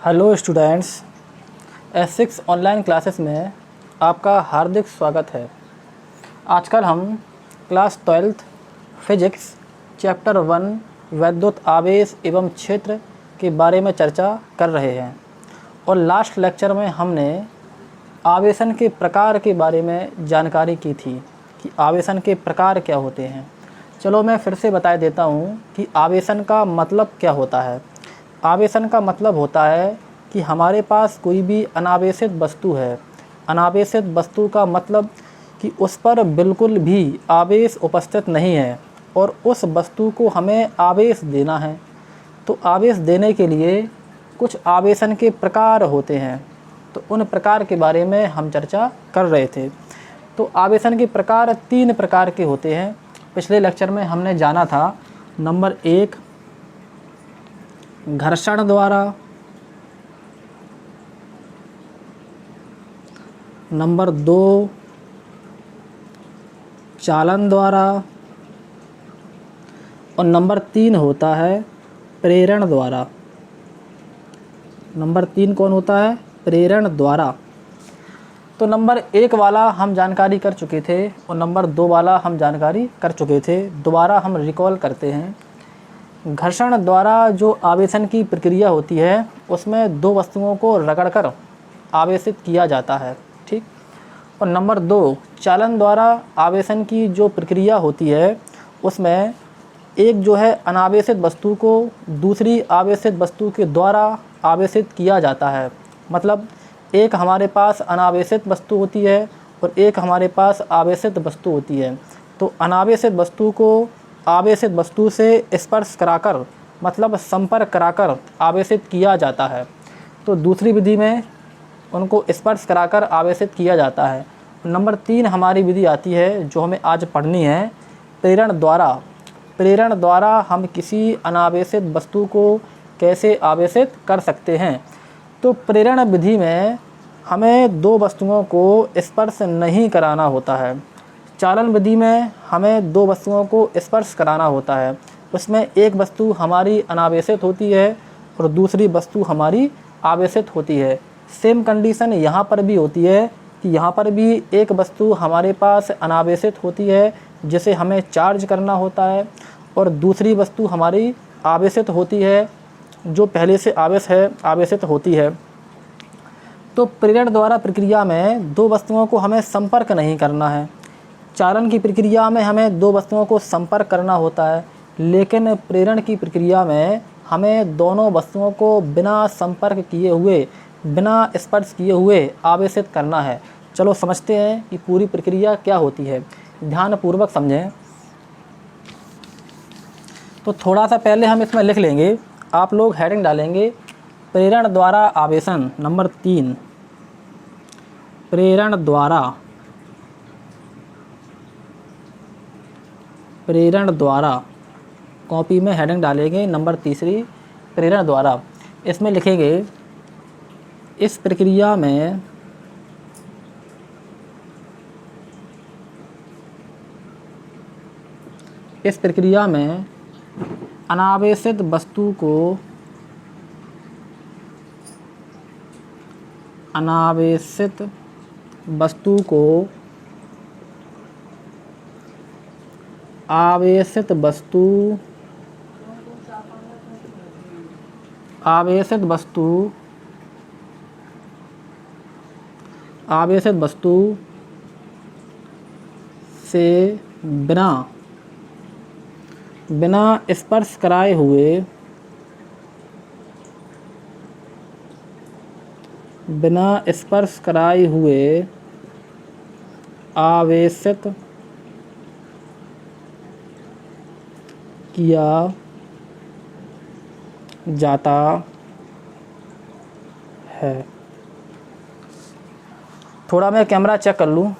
Hello students, S6 online classes में आपका हार्दिक स्वागत है। आजकल हम क्लास 12th फिजिक्स चैप्टर 1 वैद्युत आवेश एवं क्षेत्र के बारे में चर्चा कर रहे हैं और लास्ट लेक्चर में हमने आवेशन के प्रकार के बारे में जानकारी की थी कि आवेशन के प्रकार क्या होते हैं। चलो मैं फिर से बता देता हूँ कि आवेशन का मतलब क्या होता है। आवेशन का मतलब होता है कि हमारे पास कोई भी अनावेशित वस्तु है। अनावेशित वस्तु का मतलब कि उस पर बिल्कुल भी आवेश उपस्थित नहीं है और उस वस्तु को हमें आवेश देना है। तो आवेश देने के लिए कुछ आवेशन के प्रकार होते हैं, तो उन प्रकार के बारे में हम चर्चा कर रहे थे। तो आवेशन के प्रकार 3 प्रकार के होते हैं। पिछले लेक्चर में हमने जाना था नंबर 1 घर्षण द्वारा, नंबर 2 चालन द्वारा और नंबर 3 होता है प्रेरण द्वारा। नंबर 3 कौन होता है? प्रेरण द्वारा। तो नंबर 1 वाला हम जानकारी कर चुके थे और नंबर 2 वाला हम जानकारी कर चुके थे। दोबारा हम रिकॉल करते हैं। घर्षण द्वारा जो आवेशन की प्रक्रिया होती है उसमें 2 वस्तुओं को रगड़कर आवेशित किया जाता है, ठीक। और नंबर 2 चालन द्वारा आवेशन की जो प्रक्रिया होती है उसमें एक जो है अनावेशित वस्तु को दूसरी आवेशित वस्तु के द्वारा आवेशित किया जाता है। मतलब एक हमारे पास अनावेशित वस्तु होती है और एक हमारे पास आवेशित वस्तु होती है। तो अनावेशित वस्तु को आवेशित वस्तु से स्पर्श कराकर मतलब संपर्क कराकर आवेशित किया जाता है। तो दूसरी विधि में उनको स्पर्श कराकर आवेशित किया जाता है। नंबर 3 हमारी विधि आती है जो हमें आज पढ़नी है, प्रेरण द्वारा। प्रेरण द्वारा हम किसी अनावेशित वस्तु को कैसे आवेशित कर सकते हैं। तो प्रेरण विधि में हमें 2 वस्तुओं को स्पर्श नहीं कराना होता है। चालन विधि में हमें 2 वस्तुओं को स्पर्श कराना होता है। उसमें एक वस्तु हमारी अनावेशित होती है और दूसरी वस्तु हमारी आवेशित होती है। सेम कंडीशन यहाँ पर भी होती है कि यहाँ पर भी एक वस्तु हमारे पास अनावेशित होती है जिसे हमें चार्ज करना होता है और दूसरी वस्तु हमारी आवेशित होती है जो पहले से आवेशित होती है। तो प्रेरण द्वारा प्रक्रिया में 2 वस्तुओं को हमें संपर्क नहीं करना है। चालन की प्रक्रिया में हमें 2 वस्तुओं को संपर्क करना होता है, लेकिन प्रेरण की प्रक्रिया में हमें दोनों वस्तुओं को बिना संपर्क किए हुए, बिना स्पर्श किए हुए आवेशित करना है। चलो समझते हैं कि पूरी प्रक्रिया क्या होती है, ध्यानपूर्वक समझें। तो थोड़ा सा पहले हम इसमें लिख लेंगे, आप लोग हेडिंग डालेंगे प्रेरण द्वारा आवेशन। नंबर 3 प्रेरण द्वारा कॉपी में हेडिंग डालेंगे नंबर 3 प्रेरण द्वारा। इसमें लिखेंगे इस प्रक्रिया में अनावेशित वस्तु को आवेशित वस्तु से बिना स्पर्श कराए हुए आवेशित किया जाता है। थोड़ा मैं कैमरा चेक कर लूँ।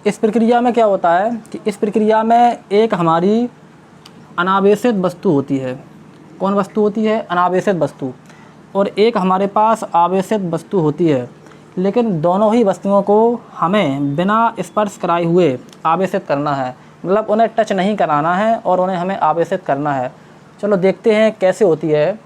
इस प्रक्रिया में क्या होता है कि इस प्रक्रिया में एक हमारी अनावेशित वस्तु होती है। कौन वस्तु होती है? अनावेशित वस्तु। और एक हमारे पास आवेशित वस्तु होती है। लेकिन दोनों ही वस्तुओं को हमें बिना स्पर्श कराए हुए आवेशित करना है, मतलब उन्हें टच नहीं कराना है और उन्हें हमें आवेशित करना है। चलो देखते हैं कैसे होती है।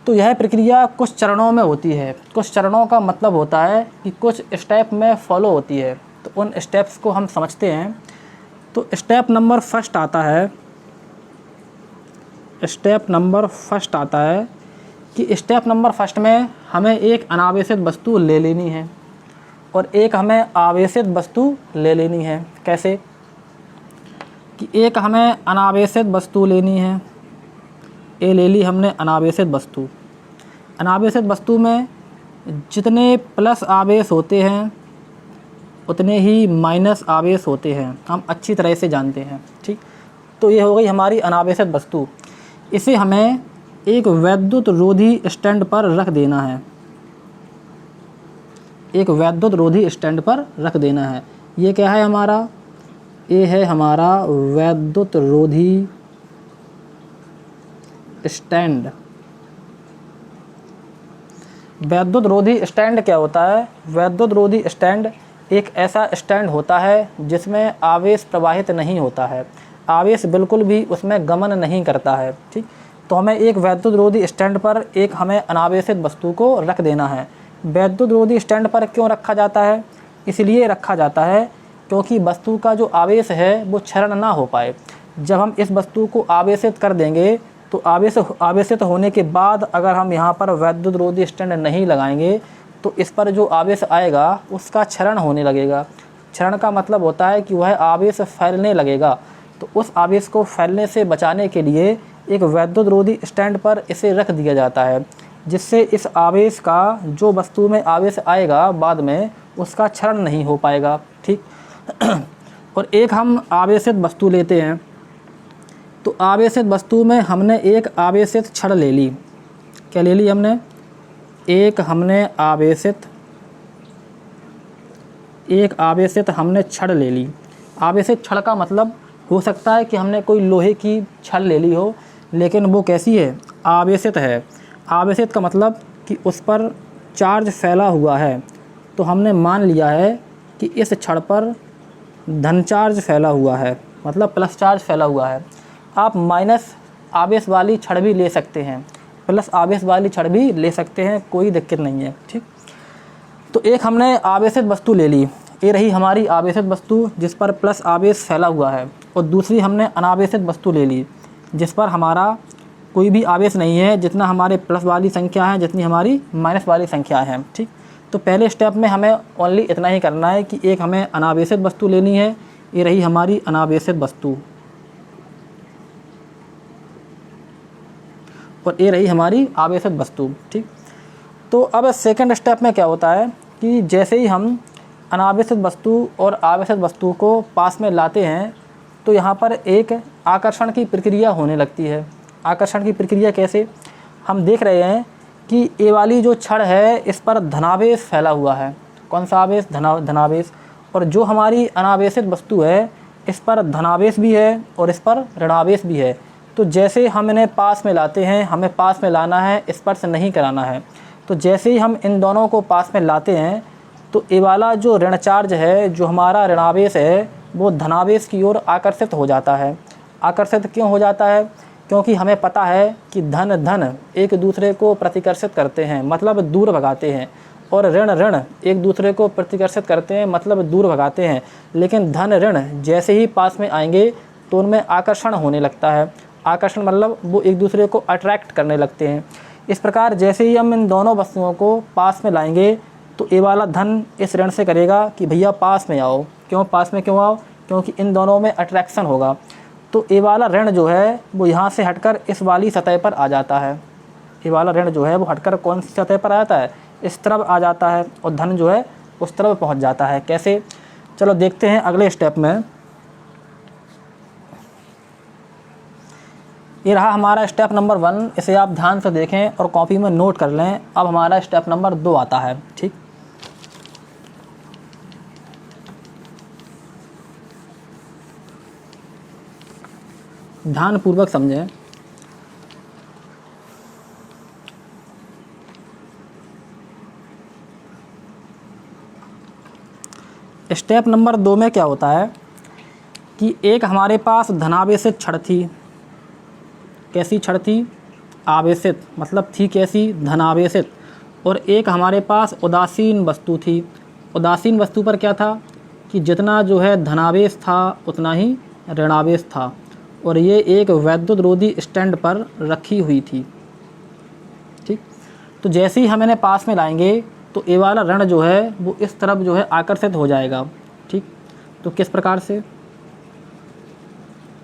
तो यह प्रक्रिया कुछ चरणों में होती है। कुछ चरणों का मतलब होता है कि कुछ स्टेप में फॉलो होती है। तो उन स्टेप्स को हम समझते हैं। तो स्टेप नंबर फर्स्ट आता है कि स्टेप नंबर फर्स्ट में हमें एक अनावेशित वस्तु ले लेनी है और एक हमें आवेशित वस्तु ले लेनी है। कैसे कि एक हमें अनावेशित वस्तु लेनी है, ये ले ली हमने अनावेशित वस्तु। अनावेशित वस्तु में जितने प्लस आवेश होते हैं उतने ही माइनस आवेश होते हैं, हम अच्छी तरह से जानते हैं। ठीक, तो ये हो गई हमारी अनावेशित वस्तु। इसे हमें एक वैद्युत रोधी स्टैंड पर रख देना है। एक वैद्युत रोधी स्टैंड पर रख देना है। ये क्या है हमारा? ये है हमारा वैद्युत रोधी स्टैंड। वैद्युत रोधी स्टैंड क्या होता है? वैद्युत रोधी स्टैंड एक ऐसा स्टैंड होता है जिसमें आवेश प्रवाहित नहीं होता है, आवेश बिल्कुल भी उसमें गमन नहीं करता है। ठीक, तो हमें एक वैद्युत रोधी स्टैंड पर एक हमें अनावेशित वस्तु को रख देना है। वैद्युत रोधी स्टैंड पर क्यों रखा जाता है? इसलिए रखा जाता है क्योंकि वस्तु का जो आवेश है वो क्षरण ना हो पाए। जब हम इस वस्तु को आवेशित कर देंगे तो आवेशित होने के बाद अगर हम यहाँ पर वैद्युत रोधी स्टैंड नहीं लगाएंगे तो इस पर जो आवेश आएगा उसका क्षरण होने लगेगा। क्षरण का मतलब होता है कि वह आवेश फैलने लगेगा। तो उस आवेश को फैलने से बचाने के लिए एक वैद्युत रोधी स्टैंड पर इसे रख दिया जाता है, जिससे इस आवेश का जो वस्तु में आवेश आएगा बाद में उसका क्षरण नहीं हो पाएगा। ठीक और एक हम आवेशित वस्तु लेते हैं। तो आवेशित वस्तु में हमने एक आवेशित छड़ ले ली। क्या ले ली हमने? एक आवेशित हमने छड़ ले ली। आवेशित छड़ का मतलब हो सकता है कि हमने कोई लोहे की छड़ ले ली हो, लेकिन वो कैसी है? आवेशित है। आवेशित का मतलब कि उस पर चार्ज फैला हुआ है। तो हमने मान लिया है कि इस छड़ पर धन चार्ज फैला हुआ है, मतलब प्लस चार्ज फैला हुआ है। आप माइनस आवेश वाली छड़ भी ले सकते हैं, प्लस आवेश वाली छड़ भी ले सकते हैं, कोई दिक्कत नहीं है। ठीक, तो एक हमने आवेशित वस्तु ले ली, ये रही हमारी आवेशित वस्तु जिस पर प्लस आवेश फैला हुआ है। और दूसरी हमने अनावेशित वस्तु ले ली जिस पर हमारा कोई भी आवेश नहीं है, जितना हमारे प्लस वाली संख्या है जितनी हमारी माइनस वाली संख्या है। ठीक, तो पहले स्टेप में हमें ओनली इतना ही करना है कि एक हमें अनावेशित वस्तु लेनी है, ये रही हमारी अनावेशित वस्तु, और ये रही हमारी आवेशित वस्तु। ठीक, तो अब सेकंड स्टेप में क्या होता है कि जैसे ही हम अनावेशित वस्तु और आवेशित वस्तु को पास में लाते हैं तो यहाँ पर एक आकर्षण की प्रक्रिया होने लगती है। आकर्षण की प्रक्रिया कैसे? हम देख रहे हैं कि ये वाली जो छड़ है इस पर धनावेश फैला हुआ है। कौन सा आवेश? धनावेश। और जो हमारी अनावेशित वस्तु है इस पर धनावेश भी है और इस पर ऋणावेश भी है। तो जैसे हम इन्हें पास में लाते हैं, हमें पास में लाना है, स्पर्श नहीं कराना है। तो जैसे ही हम इन दोनों को पास में लाते हैं तो ये वाला जो ऋण चार्ज है, जो हमारा ऋणावेश है, वो धनावेश की ओर आकर्षित हो जाता है। आकर्षित क्यों हो जाता है? क्योंकि हमें पता है कि धन एक दूसरे को प्रतिकर्षित करते हैं, मतलब दूर भगाते हैं, और ऋण एक दूसरे को प्रतिकर्षित करते हैं, मतलब दूर भगाते हैं। लेकिन धन ऋण जैसे ही पास में आएंगे तो उनमें आकर्षण होने लगता है। आकर्षण मतलब वो एक दूसरे को अट्रैक्ट करने लगते हैं। इस प्रकार जैसे ही हम इन दोनों वस्तुओं को पास में लाएंगे तो ये वाला धन इस ऋण से करेगा कि भैया पास में आओ। क्यों पास में क्यों आओ? क्योंकि इन दोनों में अट्रैक्शन होगा। तो ये वाला ऋण जो है वो यहाँ से हटकर इस वाली सतह पर आ जाता है। ये वाला ऋण जो है वो हटकर कौन सी सतह पर आ जाता है? इस तरफ आ जाता है, और धन जो है उस तरफ पहुँच जाता है। कैसे? चलो देखते हैं अगले स्टेप में। ये रहा हमारा स्टेप नंबर 1, इसे आप ध्यान से देखें और कॉपी में नोट कर लें। अब हमारा स्टेप नंबर 2 आता है। ठीक, ध्यानपूर्वक समझें। स्टेप नंबर 2 में क्या होता है कि एक हमारे पास धनावेशित छड़ थी। कैसी छड़ थी? आवेशित, मतलब थी कैसी? धनावेशित। और एक हमारे पास उदासीन वस्तु थी। उदासीन वस्तु पर क्या था कि जितना जो है धनावेश था उतना ही ऋणावेश था, और ये एक वैद्युत रोधी स्टैंड पर रखी हुई थी। ठीक, तो जैसे ही हम इन्हें पास में लाएंगे तो ये वाला ऋण जो है वो इस तरफ जो है आकर्षित हो जाएगा। ठीक, तो किस प्रकार से?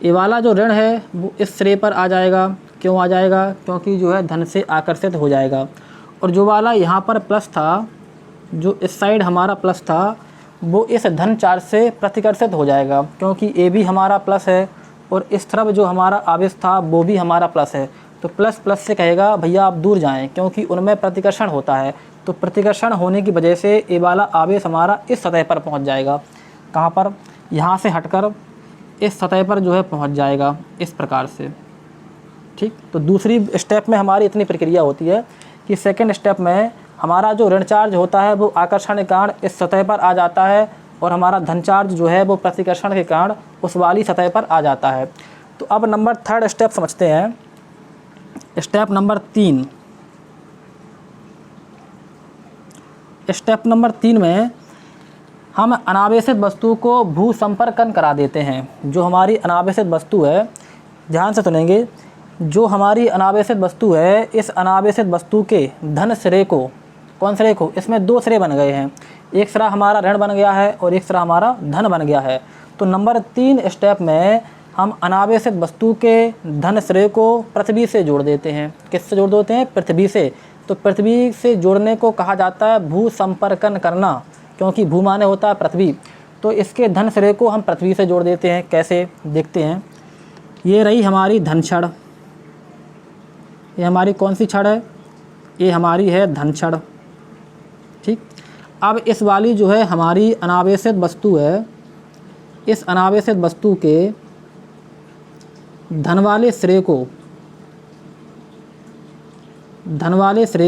ये वाला जो ऋण है वो इस सिरे पर आ जाएगा। क्यों आ जाएगा? क्योंकि जो है धन से आकर्षित हो जाएगा। और जो वाला यहाँ पर प्लस था, जो इस साइड हमारा प्लस था, वो इस धन चार्ज से प्रतिकर्षित हो जाएगा, क्योंकि ए भी हमारा प्लस है और इस तरफ जो हमारा आवेश था वो भी हमारा प्लस है। तो प्लस प्लस से कहेगा भैया आप दूर जाएं, क्योंकि उनमें प्रतिकर्षण होता है। तो प्रतिकर्षण होने की वजह से ए वाला आवेश हमारा इस सतह पर पहुंच जाएगा। कहाँ पर? यहाँ से हटकर इस सतह पर जो है पहुंच जाएगा, इस प्रकार से। ठीक, तो दूसरी स्टेप में हमारी इतनी प्रक्रिया होती है कि सेकंड स्टेप में हमारा जो ऋण चार्ज होता है वो आकर्षण के कारण इस सतह पर आ जाता है, और हमारा धन चार्ज जो है वो प्रतिकर्षण के कारण उस वाली सतह पर आ जाता है। तो अब नंबर 3 स्टेप समझते हैं। Step number 3। स्टेप नंबर 3 में हम अनावेशित वस्तु को भू संपर्कन करा देते हैं। जो हमारी अनावेशित वस्तु है, ध्यान से सुनेंगे, जो हमारी अनावेशित वस्तु है, इस अनावेशित वस्तु के धन सिरे को, कौन सिरे को? इसमें 2 सिरे बन गए हैं। एक सिरा हमारा ऋण बन गया है और एक सिरा हमारा धन बन गया है। तो नंबर 3 स्टेप में हम अनावेशित वस्तु के धन सिरे को पृथ्वी से जोड़ देते हैं। किससे जोड़ देते हैं? पृथ्वी से। तो पृथ्वी से जोड़ने को कहा जाता है भू संपर्कन करना, क्योंकि भू माने होता है पृथ्वी। तो इसके धन सिरे को हम पृथ्वी से जोड़ देते हैं। कैसे? देखते हैं। ये रही हमारी धन छड़। ये हमारी कौन सी छड़ है? ये हमारी है धन छड़। ठीक, अब इस वाली जो है हमारी अनावेशित वस्तु है, इस अनावेशित वस्तु के धन वाले सिरे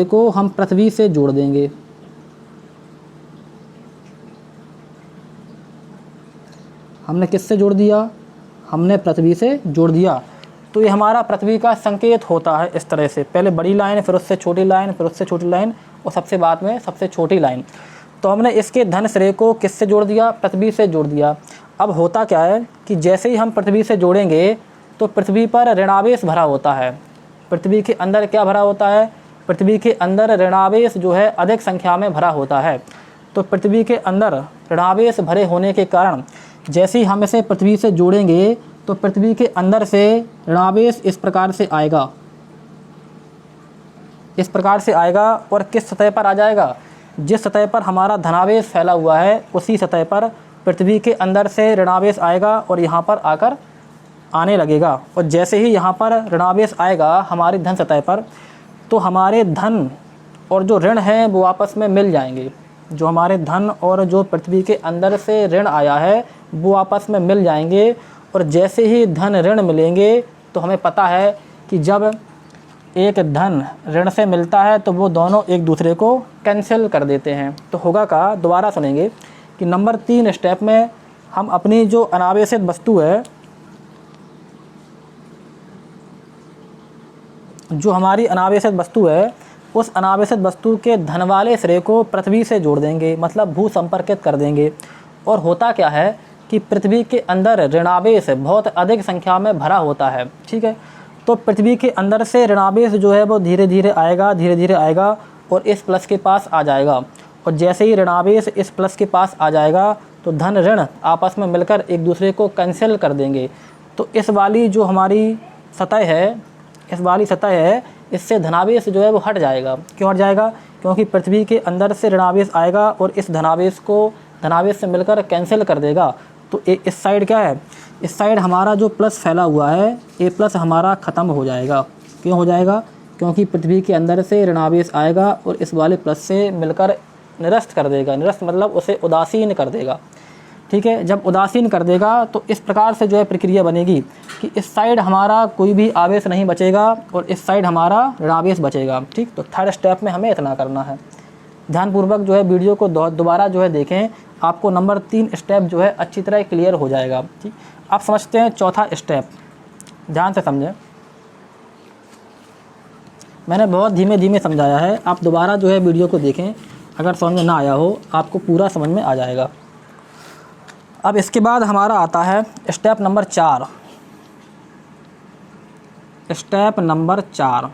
को हम पृथ्वी से जोड़ देंगे। हमने किससे जोड़ दिया? हमने पृथ्वी से जोड़ दिया। तो ये हमारा पृथ्वी का संकेत होता है इस तरह से, पहले बड़ी लाइन, फिर उससे छोटी लाइन, फिर उससे छोटी लाइन, और सबसे बाद में सबसे छोटी लाइन। तो हमने इसके धन सिरे को किससे जोड़ दिया? पृथ्वी से जोड़ दिया। अब होता क्या है कि जैसे ही हम पृथ्वी से जोड़ेंगे तो पृथ्वी पर ऋणावेश भरा होता है। पृथ्वी के अंदर क्या भरा होता है? पृथ्वी के अंदर ऋणावेश जो है अधिक संख्या में भरा होता है। तो पृथ्वी के अंदर ऋणावेश भरे होने के कारण जैसे ही हम इसे पृथ्वी से जोड़ेंगे तो पृथ्वी के अंदर से ऋणावेश इस प्रकार से आएगा, इस प्रकार से आएगा, और किस सतह पर आ जाएगा? जिस सतह पर हमारा धनावेश फैला हुआ है उसी सतह पर पृथ्वी के अंदर से ऋणावेश आएगा और यहाँ पर आकर आने लगेगा। और जैसे ही यहाँ पर ऋणावेश आएगा हमारी धन सतह पर, तो हमारे धन और जो ऋण है वो आपस में मिल जाएंगे। जो हमारे धन और जो पृथ्वी के अंदर से ऋण आया है वो आपस में मिल जाएंगे। और जैसे ही धन ऋण मिलेंगे तो हमें पता है कि जब एक धन ऋण से मिलता है तो वो दोनों एक दूसरे को कैंसिल कर देते हैं। तो होगा का दोबारा सुनेंगे कि नंबर 3 स्टेप में हम अपनी जो अनावेशित वस्तु है, जो हमारी अनावेशित वस्तु है, उस अनावेशित वस्तु के धन वाले सिरे को पृथ्वी से जोड़ देंगे, मतलब भू संपर्कित कर देंगे। और होता क्या है कि पृथ्वी के अंदर ऋणावेश बहुत अधिक संख्या में भरा होता है। ठीक है, तो पृथ्वी के अंदर से ऋणावेश जो है वो धीरे धीरे आएगा और इस प्लस के पास आ जाएगा। और जैसे ही ऋणावेश इस प्लस के पास आ जाएगा तो धन ऋण आपस में मिलकर एक दूसरे को कैंसिल कर देंगे। तो इस वाली जो हमारी सतह है, इस वाली सतह है, इससे धनावेश जो है वो हट जाएगा। क्यों हट जाएगा? क्योंकि पृथ्वी के अंदर से ऋणावेश आएगा और इस धनावेश को धनावेश से मिलकर कैंसिल कर देगा। तो इस साइड क्या है? इस साइड हमारा जो प्लस फैला हुआ है, ए प्लस हमारा ख़त्म हो जाएगा। क्यों हो जाएगा? क्योंकि पृथ्वी के अंदर से ऋणावेश आएगा और इस वाले प्लस से मिलकर निरस्त कर देगा। निरस्त मतलब उसे उदासीन कर देगा। ठीक है, जब उदासीन कर देगा तो इस प्रकार से जो है प्रक्रिया बनेगी कि इस साइड हमारा कोई भी आवेश नहीं बचेगा और इस साइड हमारा ऋणावेश बचेगा। ठीक, तो 3rd स्टेप में हमें इतना करना है। ध्यानपूर्वक जो है वीडियो को दोबारा जो है देखें, आपको नंबर 3 स्टेप जो है अच्छी तरह क्लियर हो जाएगा। ठीक, आप समझते हैं चौथा स्टेप, ध्यान से समझें। मैंने बहुत धीमे धीमे समझाया है, आप दोबारा जो है वीडियो को देखें, अगर समझ में ना आया हो आपको पूरा समझ में आ जाएगा। अब इसके बाद हमारा आता है step number 4। Step number 4,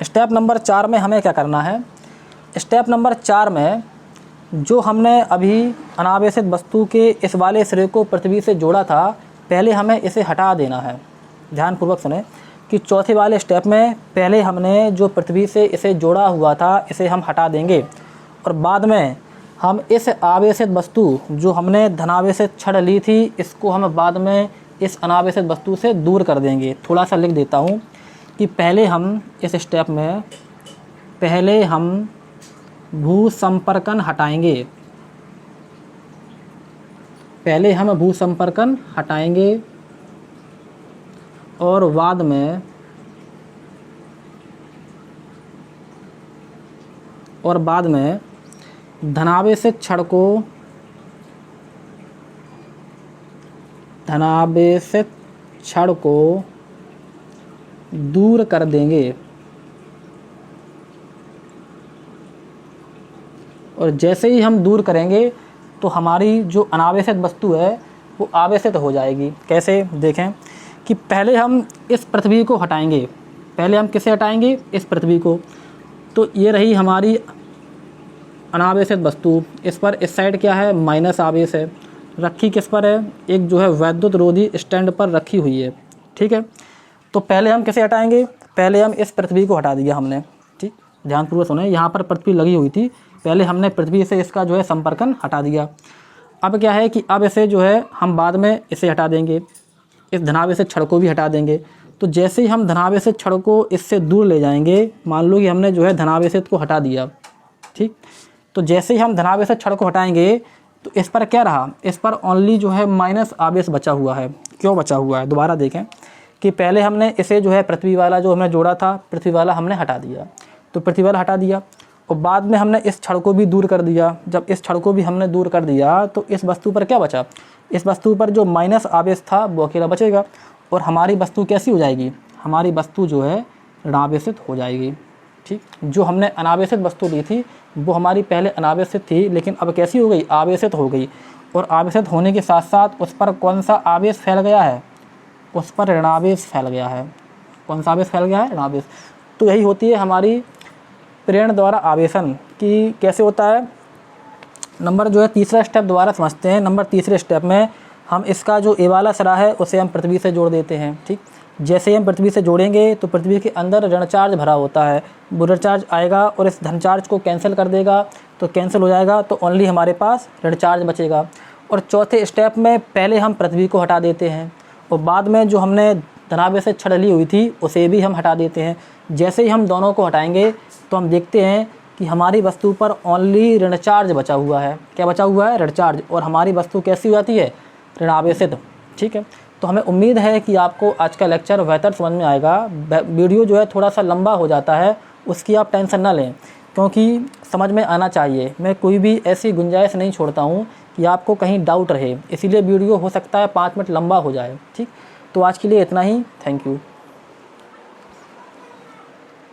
step number 4 में हमें क्या करना है? स्टेप नंबर 4 में जो हमने अभी अनावेशित वस्तु के इस वाले सिरे को पृथ्वी से जोड़ा था, पहले हमें इसे हटा देना है। ध्यानपूर्वक सुने कि चौथे वाले स्टेप में पहले हमने जो पृथ्वी से इसे जोड़ा हुआ था इसे हम हटा देंगे, और बाद में हम इस आवेशित वस्तु जो हमने धनावेशित छड़ ली थी इसको हम बाद में इस अनावेशित वस्तु से दूर कर देंगे। थोड़ा सा लिख देता हूँ कि पहले हम इस स्टेप में पहले हम भूसंपर्कन हटाएंगे, पहले हम भूसंपर्कन हटाएंगे और बाद में धनावेशित छड़ को दूर कर देंगे, और जैसे ही हम दूर करेंगे तो हमारी जो अनावेशित वस्तु है वो आवेशित हो जाएगी। कैसे? देखें कि पहले हम इस पृथ्वी को हटाएंगे, पहले हम किसे हटाएंगे? इस पृथ्वी को। तो ये रही हमारी अनावेशित वस्तु, इस पर इस साइड क्या है? माइनस आवेश है, रखी किस पर है? एक जो है वैद्युत रोधी स्टैंड पर रखी हुई है। ठीक है, तो पहले हम किसे हटाएंगे? पहले हम इस पृथ्वी को हटा दिया हमने। ठीक, ध्यानपूर्वक सुने, यहाँ पर पृथ्वी लगी हुई थी, पहले हमने पृथ्वी से इसका जो है संपर्कन हटा दिया। अब क्या है कि अब इसे जो है हम बाद में इसे हटा देंगे, इस धनावेशित छड़ को भी हटा देंगे। तो जैसे ही हम धनावेशित छड़ को इससे दूर ले जाएंगे, मान लो कि हमने जो है धनावेशित को हटा दिया। ठीक, तो जैसे ही हम धनावेशित छड़ को हटाएंगे तो इस पर क्या रहा? इस पर ओनली जो है माइनस आवेश बचा हुआ है। क्यों बचा हुआ है? दोबारा देखें कि पहले हमने इसे जो है पृथ्वी वाला जो हमने जोड़ा था, पृथ्वी वाला हमने हटा दिया, तो पृथ्वी वाला हटा दिया, और बाद में हमने इस छड़ को भी दूर कर दिया। जब इस छड़ को भी हमने दूर कर दिया तो इस वस्तु पर क्या बचा? इस वस्तु पर जो माइनस आवेश था वो अकेला बचेगा, और हमारी वस्तु कैसी हो जाएगी? हमारी वस्तु जो है ऋणावेशित हो जाएगी। ठीक, जो हमने अनावेशित वस्तु ली थी वो हमारी पहले अनावेशित थी, लेकिन अब कैसी हो गई? आवेशित हो गई, और आवेशित होने के साथ साथ उस पर कौन सा आवेश फैल गया है? उस पर ऋणावेश फैल गया है। कौन सा आवेश फैल गया है? ऋणावेश। तो यही होती है हमारी प्रेरण द्वारा आवेशन की। कैसे होता है? नंबर जो है तीसरा स्टेप दोबारा समझते हैं। नंबर तीसरे स्टेप में हम इसका जो ए वाला सिरा है उसे हम पृथ्वी से जोड़ देते हैं। ठीक, जैसे ही हम पृथ्वी से जोड़ेंगे तो पृथ्वी के अंदर ऋण चार्ज भरा होता है, वो ऋण चार्ज आएगा और इस धन चार्ज को कैंसिल कर देगा, तो कैंसिल हो जाएगा, तो ओनली हमारे पास ऋण चार्ज बचेगा। और चौथे स्टेप में पहले हम पृथ्वी को हटा देते हैं, और बाद में जो हमने धनावेशित छड़ ली हुई थी उसे भी हम हटा देते हैं। जैसे ही हम दोनों को हटाएंगे तो हम देखते हैं कि हमारी वस्तु पर ओनली ऋण चार्ज बचा हुआ है। क्या बचा हुआ है? ऋण चार्ज, और हमारी वस्तु कैसी हो जाती है? ऋणावेशित। ठीक है, तो हमें उम्मीद है कि आपको आज का लेक्चर बेहतर समझ में आएगा। वीडियो जो है थोड़ा सा लंबा हो जाता है, उसकी आप टेंशन ना लें, क्योंकि समझ में आना चाहिए। मैं कोई भी ऐसी गुंजाइश नहीं छोड़ता हूँ कि आपको कहीं डाउट रहे, इसीलिए वीडियो हो सकता है 5 मिनट लंबा हो जाए। ठीक, तो आज के लिए इतना ही। Thank you.